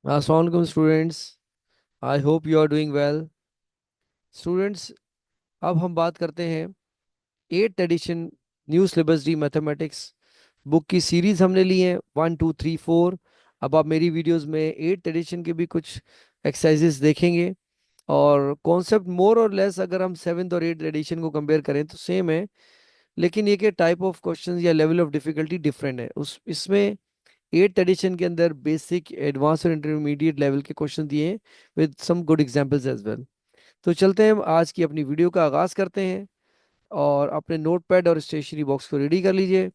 Assalamualaikum students. I hope you are doing well. Students, अब हम बात करते हैं 8th edition new syllabus D mathematics book की सीरीज हमने ली है 1 2 3 4। अब आप मेरी वीडियोस में 8th एडिशन के भी कुछ एक्सरसाइजेस देखेंगे और कॉन्सेप्ट मोर और लेस अगर हम 7th और 8th एडिशन को कंपेयर करें तो सेम है, लेकिन ये के टाइप ऑफ क्वेश्चंस या लेवल ऑफ डिफिकल्टी डिफरेंट है। उस इसमें 8th एडिशन के अंदर बेसिक एडवांस और इंटरमीडिएट लेवल के क्वेश्चन दिए हैं with some good examples as well. तो चलते हैं, हम आज की अपनी वीडियो का आगाज करते हैं और अपने नोटपैड और स्टेशनरी बॉक्स को रेडी कर लीजिए।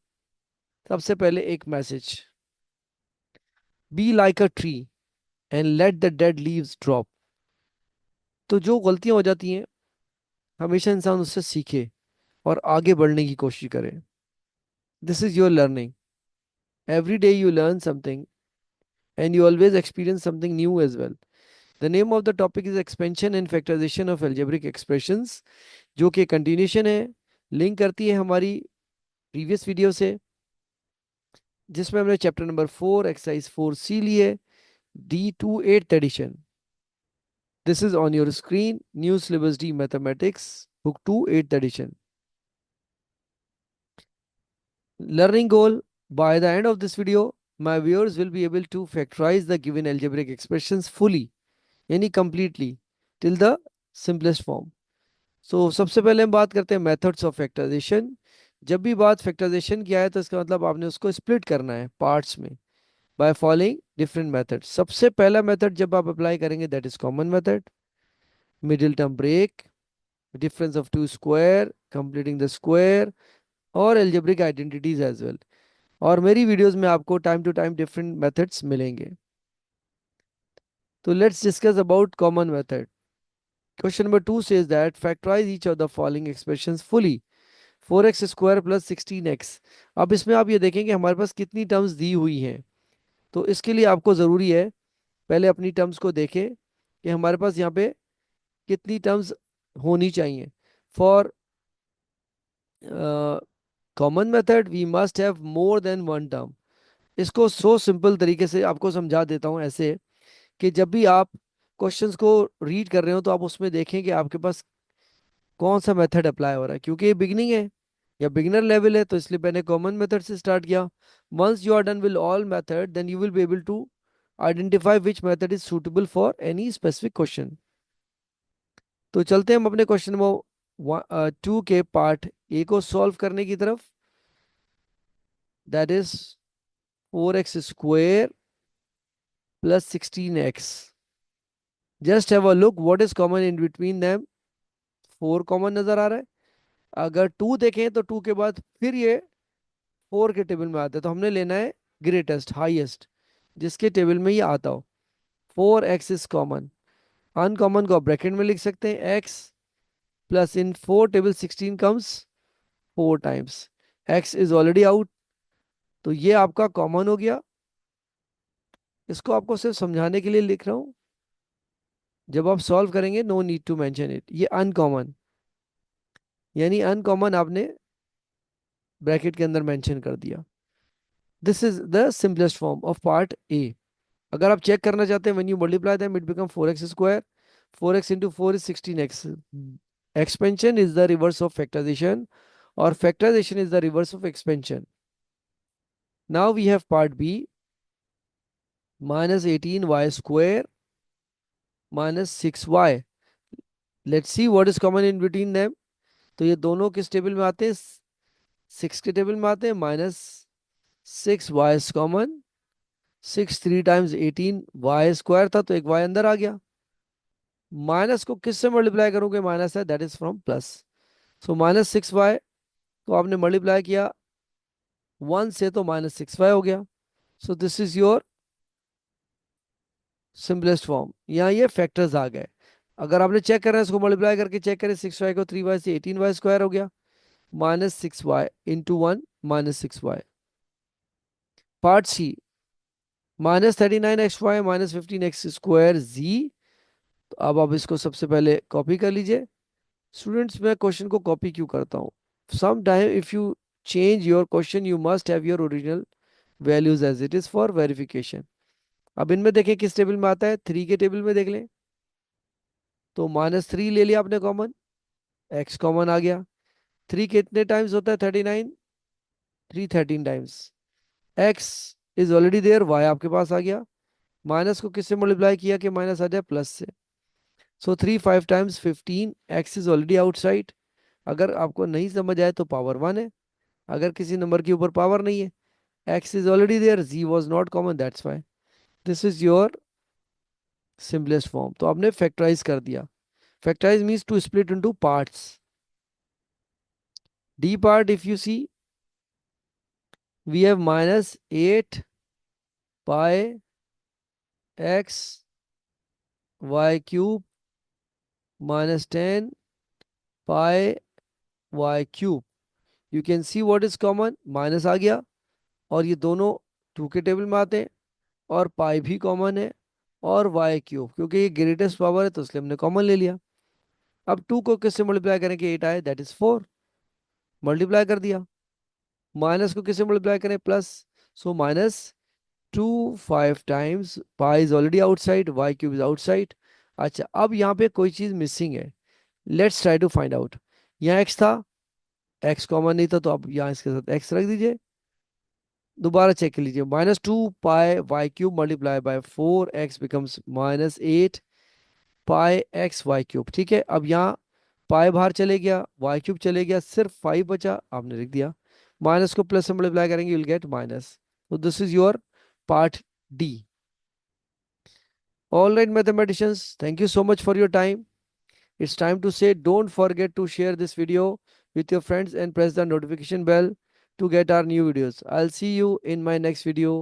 सबसे पहले एक message, be like a tree and let the dead leaves drop. तो जो गलतियां हो जाती हैं हमेशा इंसान उससे सीखे और आगे बढ़ने की कोशिश करे। This is your learning, every day you learn something and you always experience something new as well. The name of the topic is expansion and factorization of algebraic expressions, जो कि कंटिन्यूशन है, लिंक करती है हमारी previous video से जिसमें हमने chapter number 4 exercise 4C ली है, D2 8th edition. This is on your screen, new syllabus D mathematics book 2 8th edition. Learning goal, by the end of this video my viewers will be able to factorize the given algebraic expressions fully, यानी completely till the simplest form. सो सबसे पहले हम बात करते हैं methods of factorisation. जब भी बात फैक्टराइजेशन की आए तो इसका मतलब आपने उसको स्प्लिट करना है पार्ट्स में बाय फॉलोइंग डिफरेंट मेथड। सबसे पहला मेथड जब आप अप्लाई करेंगे that is common method, middle term break, difference of two square, completing the square और एल्जेब्रिक आइडेंटिटीज एज वेल। और मेरी वीडियोस में आपको time to time different methods मिलेंगे। तो let's discuss about common method. Question number 2 says that factorize each of the following expressions fully, 4x square plus 16x। अब इसमें आप ये देखेंगे हमारे पास कितनी टर्म्स दी हुई हैं, तो इसके लिए आपको ज़रूरी है पहले अपनी टर्म्स को देखें कि हमारे पास यहाँ पे कितनी टर्म्स होनी चाहिए। For common method we must have more than one term. इसको सो सिंपल तरीके से आपको समझा देता हूँ ऐसे कि जब भी आप क्वेश्चंस को रीड कर रहे हो तो आप उसमें देखें कि आपके पास कौन सा मेथड अप्लाई हो रहा है, क्योंकि ये बिगनिंग है या बिगिनर लेवल है तो इसलिए मैंने कॉमन मेथड से स्टार्ट किया। Once you are done with all method then you will be able to identify which method is suitable for any specific question. तो चलते हैं हम अपने क्वेश्चन नंबर 2 के पार्ट ए को सॉल्व करने की तरफ। That is 4x square plus 16x। Just have a look what is common in between them. 4 common नजर आ रहा है। अगर 2 देखें तो 2 के बाद फिर ये 4 के टेबल में आता है, तो हमने लेना है ग्रेटेस्ट हाईएस्ट जिसके टेबल में ये आता हो। 4x इज कॉमन, अनकॉमन को आप ब्रैकेट में लिख सकते हैं। x plus in 4 table 16 comes 4 times, x is already out, तो ये आपका कॉमन हो गया। इसको आपको सिर्फ समझाने के लिए लिख रहा हूं, जब आप सॉल्व करेंगे no need to mention it. ये अनकॉमन, यानी अनकॉमन आपने ब्रैकेट के अंदर मेंशन कर दिया। This is the simplest form of part A. अगर आप चेक करना चाहते हैं when you multiply them it become 4x square, 4x into 4 is 16x। Expansion is the reverse of factorization or factorization is the reverse of expansion. Now we have part B, minus 18y square minus 6y। Let's see what is common in between them। तो ये दोनों किस table में आते हैं? 6 के table में आते हैं। Minus 6y is common, 6 3 times 18 y square था तो एक y अंदर आ गया। माइनस को किससे मल्टीप्लाई करोगे? माइनस है that is from plus. So -6y को आपने मल्टीप्लाई किया 1 से तो -6y हो गया। So this is your simplest form. यहाँ ये फैक्टर्स आ गए। अगर आपने चेक करना है इसको मल्टीप्लाई करके चेक करें, 6y को 3y से 18y स्क्वायर हो गया, -6y into 1 -6y। Part C, -39xy -15x square जी। तो अब आप इसको सबसे पहले कॉपी कर लीजिए। स्टूडेंट्स, मैं क्वेश्चन को कॉपी क्यों करता हूँ? Some time if you change your question you must have your original values as it is for verification. अब इनमें देखें किस टेबल में आता है, 3 के टेबल में देख लें। तो -3 ले लिया आपने कॉमन, एक्स कॉमन आ गया। 3 कितने टाइम्स होता है 39, 3 13 times. X is already there, y आपके पास आ गया। माइनस को किससे मल्टीप्लाई किया कि माइनस आ जाए प्लस से। सो 3 5 times 15, x is already outside. अगर आपको नहीं समझ आए तो पावर 1 है, अगर किसी नंबर के ऊपर पावर नहीं है, x is already there, g was not common, that's why. This is your simplest form. तो आपने फैक्टराइज कर दिया। Factorise means to split into parts. The part if you see, we have -8 pi x y cube -10 pi y cube. You can see what is common, minus आ गया, और ये दोनों 2 के टेबल में आते हैं, और पाई भी कॉमन है, और वाई क्यूब क्योंकि ये ग्रेटेस्ट पावर है तो इसलिए हमने कॉमन ले लिया। अब 2 को किससे मल्टीप्लाई करें कि 8 आए, दैट इज 4, मल्टीप्लाई कर दिया। माइनस को किससे मल्टीप्लाई करें, plus, so -2 5 times, pi is already outside, y cube is outside. अच्छा, अब यहाँ पे कोई चीज मिसिंग है, let's try to find out. यहाँ एक्स था, एक्स कॉमन नहीं था, तो अब यहाँ इसके साथ एक्स रख दीजिए। दोबारा चेक कर लीजिए, -2 pi y cube multiply by 4, x becomes -8 pi x y cube. ठीक है, अब यहाँ पाई बाहर चले गया, वाई क्यूब चले गया, सिर्फ 5 बचा, आपने लिख दिया। माइनस को प्लस से मल्टीप्लाई करेंगे, विल गेट माइनस। तो this is your part D. All right, mathematicians, thank you so much for your time. It's time to say don't forget to share this video with your friends and press the notification bell to get our new videos. I'll see you in my next video.